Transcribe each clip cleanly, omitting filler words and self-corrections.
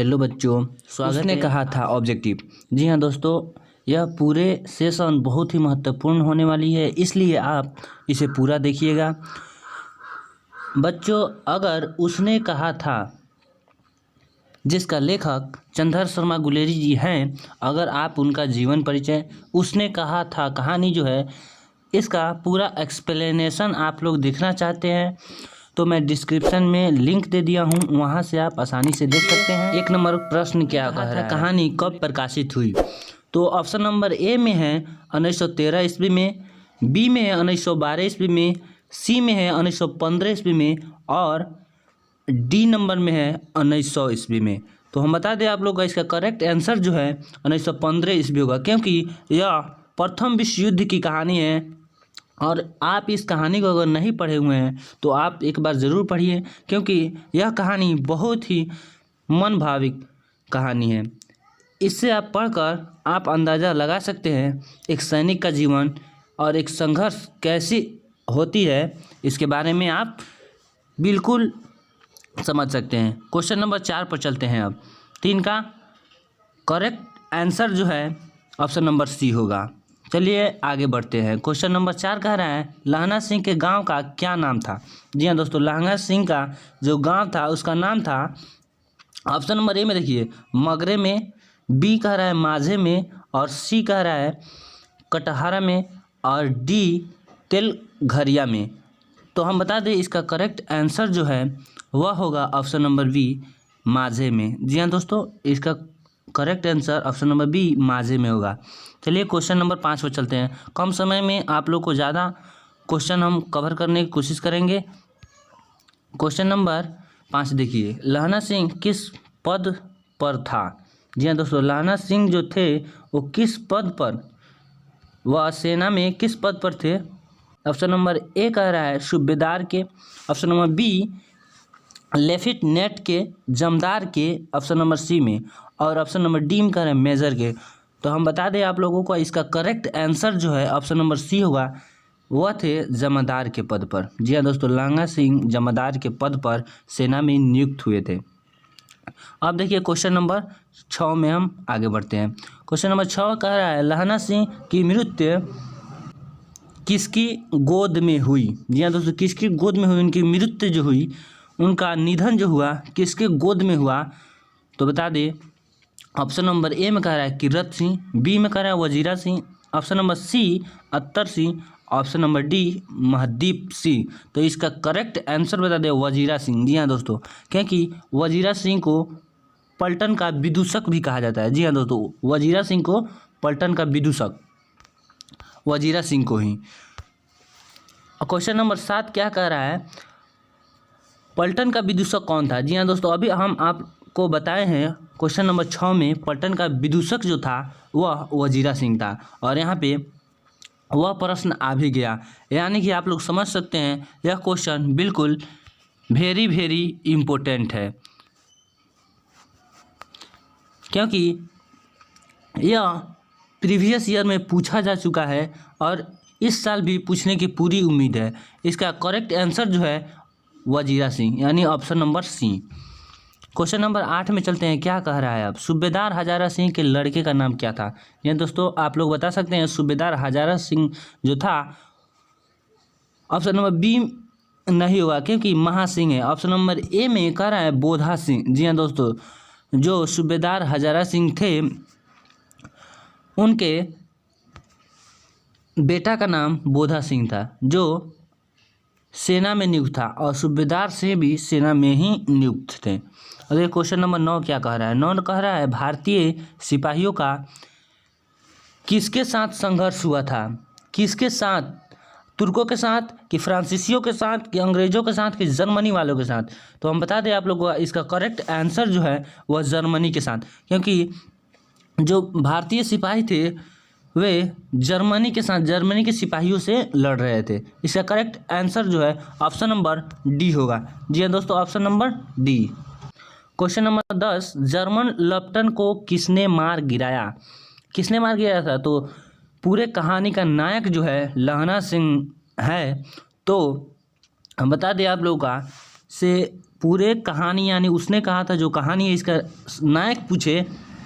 Hello बच्चों, स्वागत है। उसने कहा था ऑब्जेक्टिव। जी हाँ दोस्तों, यह पूरे सेशन बहुत ही महत्वपूर्ण होने वाली है, इसलिए आप इसे पूरा देखिएगा। बच्चों, अगर उसने कहा था जिसका लेखक चंद्र शर्मा गुलेरी जी हैं, अगर आप उनका जीवन परिचय उसने कहा था कहानी जो है इसका पूरा एक्सप्लेनेशन आप लोग देखना चाहते हैं तो मैं डिस्क्रिप्शन में लिंक दे दिया हूँ, वहाँ से आप आसानी से देख सकते हैं। 1 नंबर प्रश्न क्या कहा था, कहानी कब प्रकाशित हुई? तो ऑप्शन नंबर ए में है 1913 ईस्वी में, बी में है 1912 ईस्वी में, सी में है 1915 ईस्वी में और डी नंबर में है 1900 ईस्वी में। तो हम बता दें आप लोग का इसका करेक्ट आंसर जो है 1915 ईस्वी होगा, क्योंकि यह प्रथम विश्व युद्ध की कहानी है। और आप इस कहानी को अगर नहीं पढ़े हुए हैं तो आप एक बार ज़रूर पढ़िए, क्योंकि यह कहानी बहुत ही मन भाविक कहानी है। इससे आप पढ़कर आप अंदाज़ा लगा सकते हैं एक सैनिक का जीवन और एक संघर्ष कैसी होती है, इसके बारे में आप बिल्कुल समझ सकते हैं। क्वेश्चन नंबर 4 पर चलते हैं। अब 3 का करेक्ट आंसर जो है ऑप्शन नंबर सी होगा। चलिए आगे बढ़ते हैं। क्वेश्चन नंबर 4 कह रहा है लहना सिंह के गांव का क्या नाम था? जी हाँ दोस्तों, लहना सिंह का जो गांव था उसका नाम था, ऑप्शन नंबर ए में देखिए मगरे में, बी कह रहा है माझे में और सी कह रहा है कटहरा में और डी तेलघरिया में। तो हम बता दें इसका करेक्ट आंसर जो है वह होगा ऑप्शन नंबर बी माझे में। जी हाँ दोस्तों, इसका correct answer option number B माझे में होगा। चलिए क्वेश्चन नंबर 5 पर चलते हैं। कम समय में आप लोग को ज़्यादा क्वेश्चन हम कवर करने की कोशिश करेंगे। क्वेश्चन नंबर 5 देखिए, लहना सिंह किस पद पर था? जी हाँ दोस्तों, लहना सिंह जो थे वो किस पद पर, वह सेना में किस पद पर थे? ऑप्शन नंबर ए कह रहा है सूबेदार के, ऑप्शन नंबर बी लेफ्टिनेंट के, जमदार के, ऑप्शन नंबर सी में और ऑप्शन नंबर डी में कह रहे हैं मेजर के। तो हम बता दें आप लोगों को इसका करेक्ट आंसर जो है ऑप्शन नंबर सी होगा, वह थे जमादार के पद पर। जी हाँ दोस्तों, लहना सिंह जमादार के पद पर सेना में नियुक्त हुए थे। अब देखिए क्वेश्चन नंबर 6 में हम आगे बढ़ते हैं। क्वेश्चन नंबर 6 कह रहा है लहना सिंह की मृत्यु किसकी गोद में हुई? जी हाँ दोस्तों, किसकी गोद में हुई? उनकी मृत्यु जो हुई, उनका निधन जो हुआ किसके गोद में हुआ? तो बता दें ऑप्शन नंबर ए में कह रहा है किरत सिंह, बी में कह रहा है Wazira Singh, option number C Attar Singh, option number D Mahdeep Singh. तो इसका करेक्ट आंसर बता दें वजीरा सिंह। जी हाँ दोस्तों, क्योंकि वजीरा सिंह को पलटन का विदूषक भी कहा जाता है। जी हाँ दोस्तों, वजीरा सिंह को पलटन का विदूषक वजीरा सिंह को ही। क्वेश्चन नंबर 7 क्या कह रहा है पलटन का विदूषक कौन था? जी हाँ दोस्तों, अभी हम आपको बताए हैं क्वेश्चन नंबर 6 में पलटन का विदूषक जो था वह वजीरा सिंह था, और यहाँ पे वह प्रश्न आ भी गया, यानी कि आप लोग समझ सकते हैं यह क्वेश्चन बिल्कुल वेरी वेरी इम्पोर्टेंट है, क्योंकि यह प्रीवियस ईयर में पूछा जा चुका है और इस साल भी पूछने की पूरी उम्मीद है। इसका करेक्ट आंसर जो है वजीरा सिंह, यानी option number C. Question number 8 में चलते हैं। क्या कह रहा है अब सूबेदार हजारा सिंह के लड़के का नाम क्या था? ये दोस्तों आप लोग बता सकते हैं सूबेदार हजारा सिंह जो था, ऑप्शन नंबर बी नहीं होगा क्योंकि महासिंह है। ऑप्शन नंबर ए में कह रहा है बोधा सिंह। जी हाँ दोस्तों, जो सूबेदार हजारा सिंह थे उनके बेटा का नाम बोधा सिंह था, जो सेना में नियुक्त था, और सूबेदार से भी सेना में ही नियुक्त थे। और ये क्वेश्चन नंबर 9 क्या कह रहा है? 9 कह रहा है भारतीय सिपाहियों का किसके साथ संघर्ष हुआ था? किसके साथ? तुर्कों के साथ कि फ्रांसीसियों के साथ कि अंग्रेजों के साथ कि जर्मनी वालों के साथ? तो हम बता दें आप लोगों को इसका करेक्ट आंसर जो है वह जर्मनी के साथ, क्योंकि जो भारतीय सिपाही थे वे जर्मनी के साथ, जर्मनी के सिपाहियों से लड़ रहे थे। इसका करेक्ट आंसर जो है ऑप्शन नंबर डी होगा। जी हाँ दोस्तों, option number D. Question number 10, German lieutenant को किसने मार गिराया? किसने मार गिराया था? तो पूरे कहानी का नायक जो है लहना सिंह है। तो हम बता दें आप लोगों का से पूरे कहानी यानी उसने कहा था जो कहानी है इसका नायक पूछे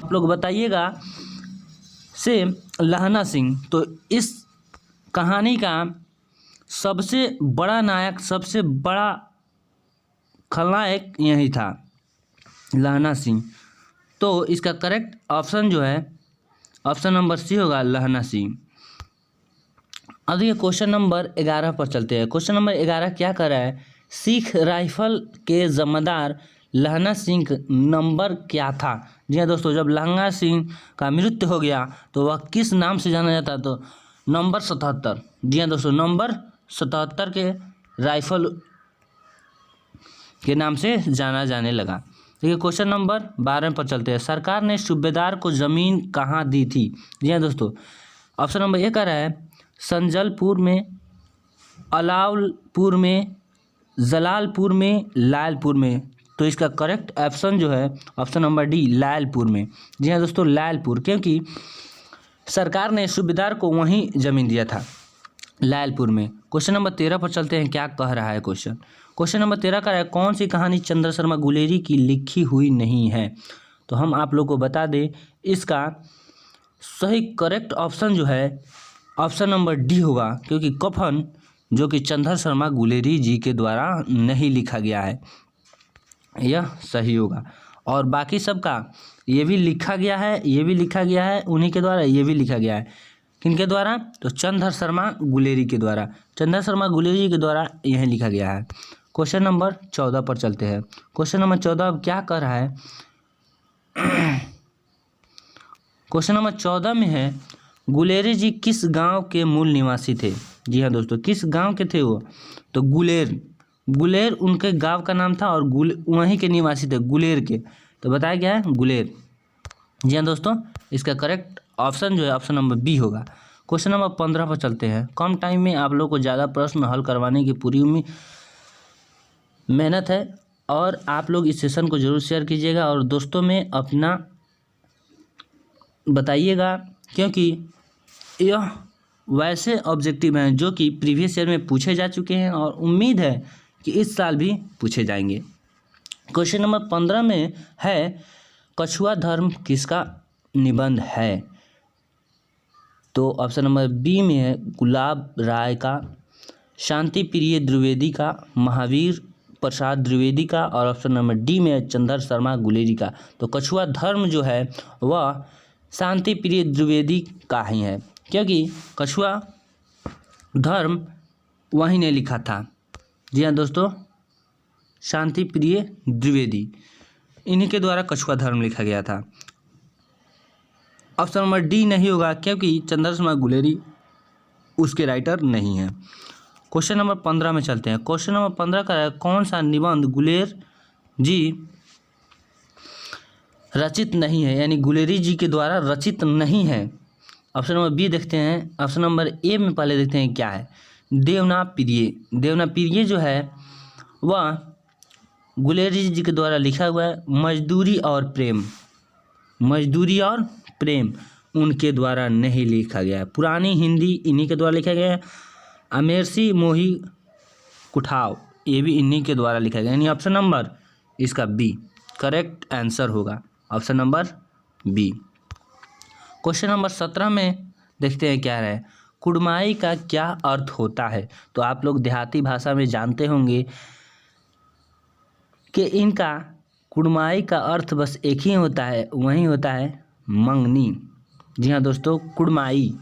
आप लोग बताइएगा से लहना सिंह। तो इस कहानी का सबसे बड़ा नायक, सबसे बड़ा खलनायक यही था, लहना सिंह। तो इसका करेक्ट ऑप्शन जो है ऑप्शन नंबर सी होगा, लहना सिंह। अब ये क्वेश्चन नंबर 11 पर चलते हैं। क्वेश्चन नंबर 11 क्या कर रहा है, सिख राइफल के जमादार लहना सिंह नंबर क्या था। जी हाँ दोस्तों, जब लहना सिंह का मृत्यु हो गया तो वह किस नाम से जाना जाता, तो नंबर 77। जी हाँ दोस्तों, नंबर 77 के राइफल के नाम से जाना जाने लगा। देखिए क्वेश्चन नंबर 12 पर चलते हैं। सरकार ने सूबेदार को ज़मीन कहाँ दी थी। जी हाँ दोस्तों, ऑप्शन नंबर ए कह रहा है संजलपुर में, अलाउलपुर में, जलालपुर में, लालपुर में। तो इसका करेक्ट ऑप्शन जो है ऑप्शन नंबर डी, लालपुर में। जी हाँ दोस्तों, लालपुर, क्योंकि सरकार ने सूबेदार को वहीं ज़मीन दिया था, लालपुर में। क्वेश्चन नंबर 13 पर चलते हैं, क्या कह रहा है क्वेश्चन। क्वेश्चन नंबर 13 का है कौन सी कहानी चंद्र शर्मा गुलेरी की लिखी हुई नहीं है। तो हम आप लोग को बता दें इसका सही करेक्ट ऑप्शन जो है ऑप्शन नंबर डी होगा, क्योंकि कफन जो कि चंद्र शर्मा गुलेरी जी के द्वारा नहीं लिखा गया है, यह सही होगा। और बाकी सबका ये भी लिखा गया है, ये भी लिखा गया है उन्हीं के द्वारा, ये भी लिखा गया है किनके द्वारा, तो चंद्र शर्मा गुलेरी के द्वारा, चंद्र शर्मा गुलेरी के द्वारा यह लिखा गया है। क्वेश्चन नंबर 14 पर चलते हैं। क्वेश्चन नंबर 14 अब क्या कर रहा है, क्वेश्चन नंबर 14 में है गुलेरी जी किस गांव के मूल निवासी थे। जी हाँ दोस्तों, किस गांव के थे वो, तो गुलेर, गुलेर उनके गांव का नाम था और वहीं के निवासी थे, गुलेर के। तो बताया गया है गुलेर। जी हाँ दोस्तों, इसका करेक्ट ऑप्शन जो है ऑप्शन नंबर बी होगा। क्वेश्चन नंबर 15 पर चलते हैं। कम टाइम में आप लोग को ज़्यादा प्रश्न हल करवाने की पूरी मेहनत है और आप लोग इस सेशन को जरूर शेयर कीजिएगा और दोस्तों में अपना बताइएगा, क्योंकि यह वैसे ऑब्जेक्टिव हैं जो कि प्रीवियस ईयर में पूछे जा चुके हैं और उम्मीद है कि इस साल भी पूछे जाएंगे। क्वेश्चन नंबर 15 में है कछुआ धर्म किसका निबंध है। तो ऑप्शन नंबर बी में है गुलाब राय का, शांति प्रिय द्विवेदी का, महावीर प्रसाद द्विवेदी का, और ऑप्शन नंबर डी में है चंद्र शर्मा गुलेरी का। तो कछुआ धर्म जो है वह शांति प्रिय द्विवेदी का ही है, क्योंकि कछुआ धर्म वहीं ने लिखा था। जी हाँ दोस्तों, शांति प्रिय द्विवेदी, इन्हीं के द्वारा कछुआ धर्म लिखा गया था। ऑप्शन नंबर डी नहीं होगा, क्योंकि चंद्र शर्मा गुलेरी उसके राइटर नहीं है। क्वेश्चन नंबर 15 में चलते हैं। क्वेश्चन नंबर 15 का है कौन सा निबंध गुलेर जी रचित नहीं है, यानी गुलेरी जी के द्वारा रचित नहीं है। ऑप्शन नंबर बी देखते हैं। ऑप्शन नंबर ए में पहले देखते हैं क्या है, देवना प्रिय। देवना प्रिय जो है वह गुलेरी जी के द्वारा लिखा हुआ है। मजदूरी और प्रेम, मजदूरी और प्रेम उनके द्वारा नहीं लिखा गया है। पुरानी हिंदी इन्हीं के द्वारा लिखा गया है। अमेरसी मोही कुठाव, ये भी इन्हीं के द्वारा लिखा गया, यानी ऑप्शन नंबर इसका बी करेक्ट आंसर होगा, option number B. Question number 17 में देखते हैं क्या है, कुड़माई का क्या अर्थ होता है। तो आप लोग देहाती भाषा में जानते होंगे कि इनका कुड़माई का अर्थ बस एक ही होता है, वही होता है मंगनी। जी हाँ दोस्तों, कुड़माई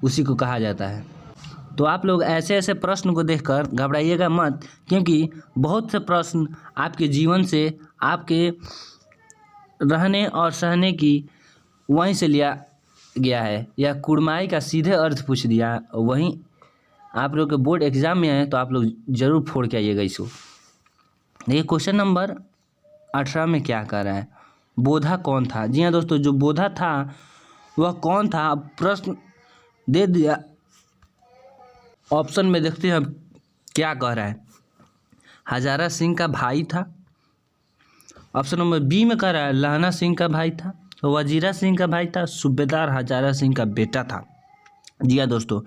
उसी को कहा जाता है। तो आप लोग ऐसे ऐसे प्रश्न को देखकर घबराइएगा मत, क्योंकि बहुत से प्रश्न आपके जीवन से, आपके रहने और सहने की वहीं से लिया गया है, या कुड़माई का सीधे अर्थ पूछ दिया, वहीं आप लोग के बोर्ड एग्जाम में आए तो आप लोग जरूर फोड़ के आइएगा इसको। देखिए क्वेश्चन नंबर 18 में क्या कर रहा है, बोधा कौन था। जी हाँ दोस्तों, जो बोधा था वह कौन था, प्रश्न दे दिया। ऑप्शन में देखते हैं क्या कह रहा है, हजारा सिंह का भाई था। ऑप्शन नंबर बी में कह रहा है लहना सिंह का भाई था, वजीरा सिंह का भाई था, सूबेदार हजारा सिंह का बेटा था। जी हाँ दोस्तों,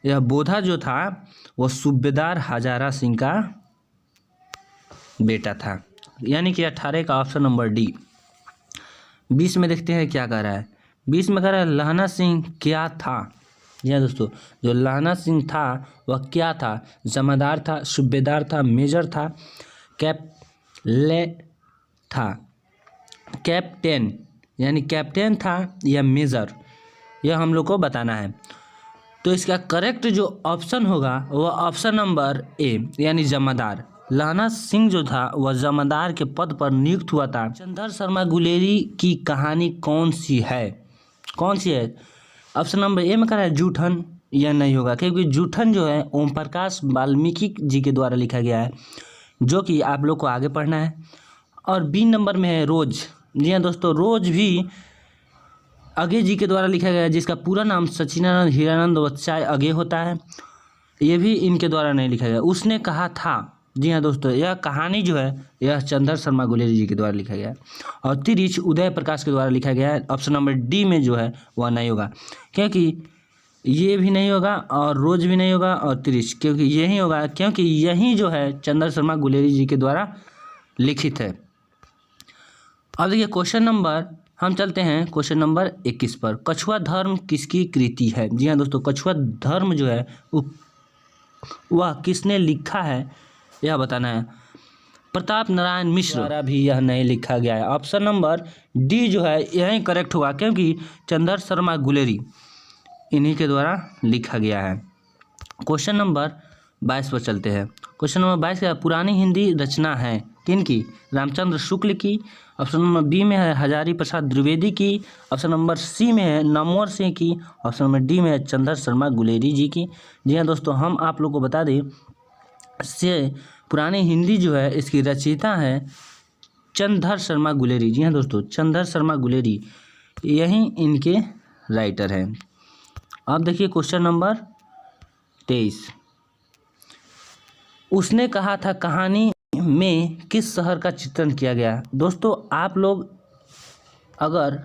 यह बोधा जो था वह सूबेदार हजारा सिंह का बेटा था, यानी कि 18 का ऑप्शन नंबर डी। 20 में देखते हैं क्या कह रहा है। 20 में कह रहा है लहना सिंह क्या था। जी हाँ दोस्तों, जो लहना सिंह था वह क्या था? जमादार था, सूबेदार था, मेजर था, कैपले था, कैप्टेन यानी कैप्टन था या मेजर, यह हम लोग को बताना है। तो इसका करेक्ट जो ऑप्शन होगा वह ऑप्शन नंबर ए यानी जमादार। लहना सिंह जो था वह जमादार के पद पर नियुक्त हुआ था। चंद्र शर्मा गुलेरी की कहानी कौन सी है? कौन सी है? ऑप्शन नंबर ए में कह रहा है जूठन। यह नहीं होगा, क्योंकि जूठन जो है ओम प्रकाश वाल्मीकि जी के द्वारा लिखा गया है, जो कि आप लोग को आगे पढ़ना है। और बी नंबर में है रोज। जी हाँ दोस्तों, रोज भी अगे जी के द्वारा लिखा गया है, जिसका पूरा नाम सचिनानंद हीरानंद वत्साय अगे होता है। ये भी इनके द्वारा नहीं लिखा गया। उसने कहा था। जी हाँ दोस्तों, यह कहानी जो है यह चंद्र शर्मा गुलेरी जी के द्वारा लिखा गया है। और तिरिच उदय प्रकाश के द्वारा लिखा गया है। ऑप्शन नंबर डी में जो है वह नहीं होगा, क्योंकि ये भी नहीं होगा और रोज भी नहीं होगा और तिरिच, क्योंकि यही होगा, क्योंकि यही जो है चंद्र शर्मा गुलेरी जी के द्वारा लिखित है। अब देखिए क्वेश्चन नंबर, हम चलते हैं क्वेश्चन नंबर 21 पर। कछुआ धर्म किसकी कृति है? जी हाँ दोस्तों, कछुआ धर्म जो है वह किसने लिखा है यह बताना है। प्रताप नारायण मिश्र द्वारा भी यह नहीं लिखा गया है। ऑप्शन नंबर डी जो है यही करेक्ट होगा, क्योंकि चंद्र शर्मा गुलेरी इन्हीं के द्वारा लिखा गया है। क्वेश्चन नंबर 22 पर चलते हैं। क्वेश्चन नंबर 22 का पुरानी हिंदी रचना है किनकी? रामचंद्र शुक्ल की। ऑप्शन नंबर बी में है हजारी प्रसाद द्विवेदी की। ऑप्शन नंबर सी में है नमवर सिंह की। ऑप्शन नंबर डी में है चंद्र शर्मा गुलेरी जी की। जी हाँ दोस्तों, हम आप लोग को बता दें, से पुरानी हिंदी जो है इसकी रचयिता है चंद्र शर्मा गुलेरी। जी हाँ दोस्तों, चंद्र शर्मा गुलेरी यही इनके राइटर हैं। अब देखिए क्वेश्चन नंबर 23। उसने कहा था कहानी में किस शहर का चित्रण किया गया? दोस्तों, आप लोग अगर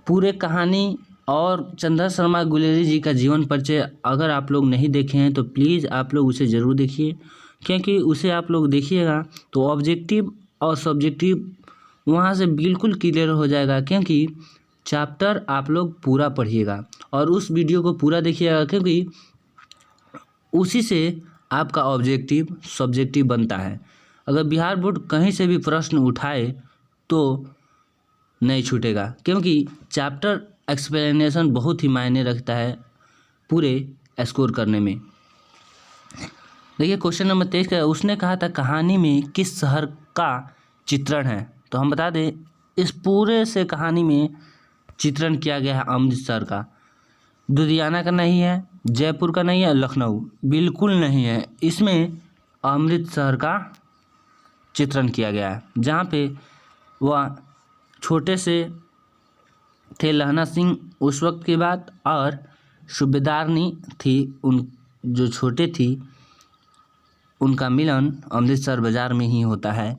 पूरे कहानी और चंद्र शर्मा गुलेरी जी का जीवन परिचय अगर आप लोग नहीं देखे हैं तो प्लीज़ आप लोग उसे ज़रूर देखिए, क्योंकि उसे आप लोग देखिएगा तो ऑब्जेक्टिव और सब्जेक्टिव वहाँ से बिल्कुल क्लियर हो जाएगा। क्योंकि चैप्टर आप लोग पूरा पढ़िएगा और उस वीडियो को पूरा देखिएगा, क्योंकि उसी से आपका ऑब्जेक्टिव सब्जेक्टिव बनता है। अगर बिहार बोर्ड कहीं से भी प्रश्न उठाए तो नहीं छूटेगा, क्योंकि चैप्टर एक्सप्लेनेशन बहुत ही मायने रखता है पूरे स्कोर करने में। देखिए क्वेश्चन नंबर 23 का, उसने कहा था कहानी में किस शहर का चित्रण है? तो हम बता दें, इस पूरे से कहानी में चित्रण किया गया है अमृतसर का। लुधियाना का नहीं है, जयपुर का नहीं है, लखनऊ बिल्कुल नहीं है, इसमें अमृतसर का चित्रण किया गया है, जहाँ पे वह छोटे से थे लहना सिंह उस वक्त की बात, और सूबेदारनी थी उन जो छोटे थी, उनका मिलन अमृतसर बाज़ार में ही होता है।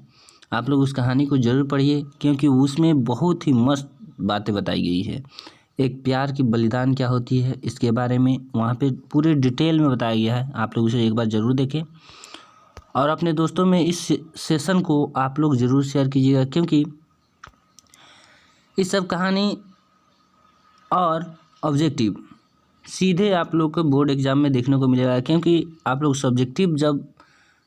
आप लोग उस कहानी को ज़रूर पढ़िए, क्योंकि उसमें बहुत ही मस्त बातें बताई गई है। एक प्यार की बलिदान क्या होती है इसके बारे में वहाँ पे पूरे डिटेल में बताया गया है। आप लोग उसे एक बार ज़रूर देखें और अपने दोस्तों में इस सेशन को आप लोग ज़रूर शेयर कीजिएगा, क्योंकि इस सब कहानी और ऑब्जेक्टिव सीधे आप लोग को बोर्ड एग्ज़ाम में देखने को मिलेगा। क्योंकि आप लोग सब्जेक्टिव जब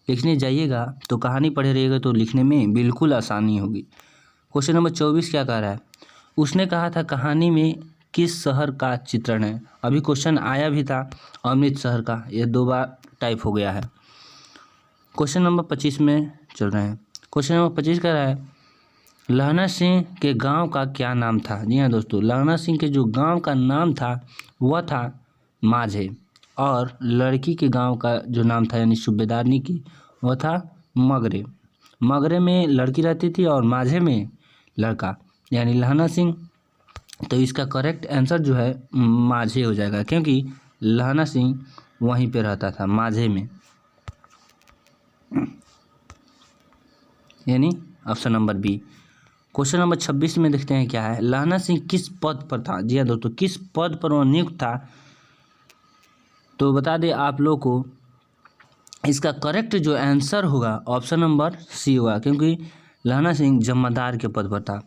लिखने जाइएगा तो कहानी पढ़े रहिएगा तो लिखने में बिल्कुल आसानी होगी। क्वेश्चन नंबर 24 क्या कह रहा है? उसने कहा था कहानी में किस शहर का चित्रण है? अभी क्वेश्चन आया भी था अमृतसर का, यह 2 बार टाइप हो गया है। क्वेश्चन नंबर 25 में चल रहे हैं। क्वेश्चन नंबर 25 कह रहा है लहना सिंह के गांव का क्या नाम था? जी हाँ दोस्तों, लहना सिंह के जो गांव का नाम था वह था माझे, और लड़की के गांव का जो नाम था यानी सूबेदारनी की वह था मगरे। मगरे में लड़की रहती थी और माझे में लड़का यानी लहना सिंह। तो इसका करेक्ट आंसर जो है माझे हो जाएगा, क्योंकि लहना सिंह वहीं पे रहता था माझे में, यानी option number B. Question number 26 में देखते हैं क्या है। लहना सिंह किस पद पर था? जी हाँ दोस्तों, किस पद पर वह नियुक्त था? तो बता दें आप लोग को, इसका करेक्ट जो आंसर होगा ऑप्शन नंबर सी होगा, क्योंकि लहना सिंह जमादार के पद पर था,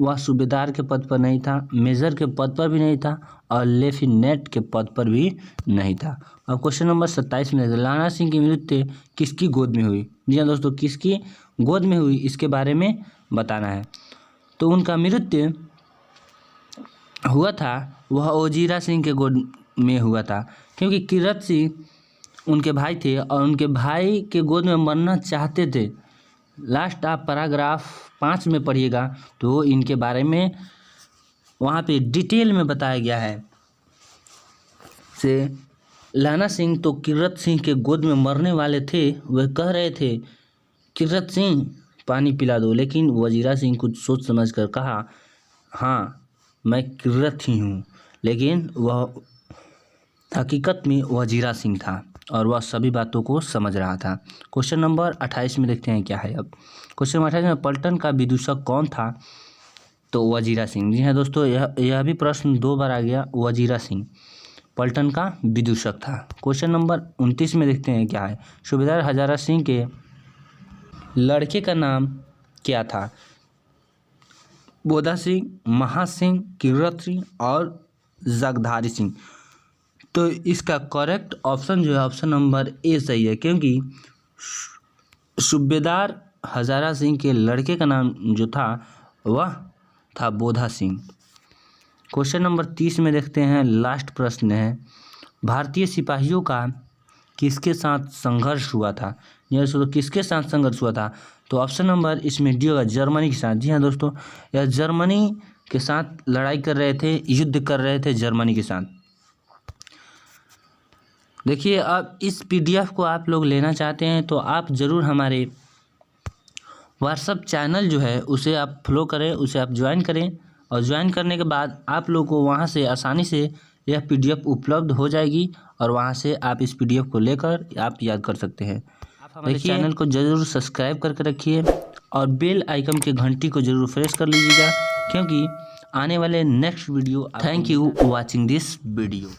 वह सूबेदार के पद पर नहीं था, मेजर के पद पर भी नहीं था और लेफ्टिनेंट के पद पर भी नहीं था। अब क्वेश्चन नंबर 27 में लहना सिंह की मृत्यु किसकी गोद में हुई? जी हाँ दोस्तों, किसकी गोद में हुई इसके बारे में बताना है। तो उनका मृत्यु हुआ था वह वजीरा सिंह के गोद में हुआ था, क्योंकि कीरत सिंह उनके भाई थे और उनके भाई के गोद में मरना चाहते थे। लास्ट आप पैराग्राफ 5 में पढ़िएगा तो इनके बारे में वहाँ पे डिटेल में बताया गया है। से लहना सिंह तो कीरत सिंह के गोद में मरने वाले थे, वह कह रहे थे कीरत सिंह पानी पिला दो, लेकिन वजीरा सिंह कुछ सोच समझ कर कहा हाँ मैं कीरत ही हूँ, लेकिन वह हकीकत में वजीरा सिंह था और वह सभी बातों को समझ रहा था। क्वेश्चन नंबर 28 में देखते हैं क्या है। अब क्वेश्चन नंबर 28 में पलटन का विदूषक कौन था? तो वजीरा सिंह। जी हाँ दोस्तों, यह भी प्रश्न 2 बार आ गया। वजीरा सिंह पलटन का विदूषक था। क्वेश्चन नंबर 29 में देखते हैं क्या है। सूबेदार हजारा सिंह के लड़के का नाम क्या था? बोधा सिंह, महा सिंह, कीरत सिंह और जगधारी सिंह। तो इसका करेक्ट ऑप्शन जो है ऑप्शन नंबर ए सही है, क्योंकि सूबेदार हजारा सिंह के लड़के का नाम जो था वह था बोधा सिंह। क्वेश्चन नंबर 30 में देखते हैं, लास्ट प्रश्न है भारतीय सिपाहियों का किसके साथ संघर्ष हुआ था? यह दोस्तों किसके साथ संघर्ष हुआ था? तो ऑप्शन नंबर इसमें डी होगा, जर्मनी के साथ। जी हाँ दोस्तों, यह जर्मनी के साथ लड़ाई कर रहे थे, युद्ध कर रहे थे जर्मनी के साथ। देखिए, अब इस पीडीएफ को आप लोग लेना चाहते हैं तो आप ज़रूर हमारे व्हाट्सएप चैनल जो है उसे आप फॉलो करें, उसे आप ज्वाइन करें और ज्वाइन करने के बाद आप लोग को वहां से आसानी से यह पीडीएफ उपलब्ध हो जाएगी और वहां से आप इस पीडीएफ को लेकर आप याद कर सकते हैं। आप हमारे चैनल को ज़रूर सब्सक्राइब करके रखिए और बेल आइकन के घंटी को ज़रूर प्रेस कर लीजिएगा, क्योंकि आने वाले next video. Thank you watching this video.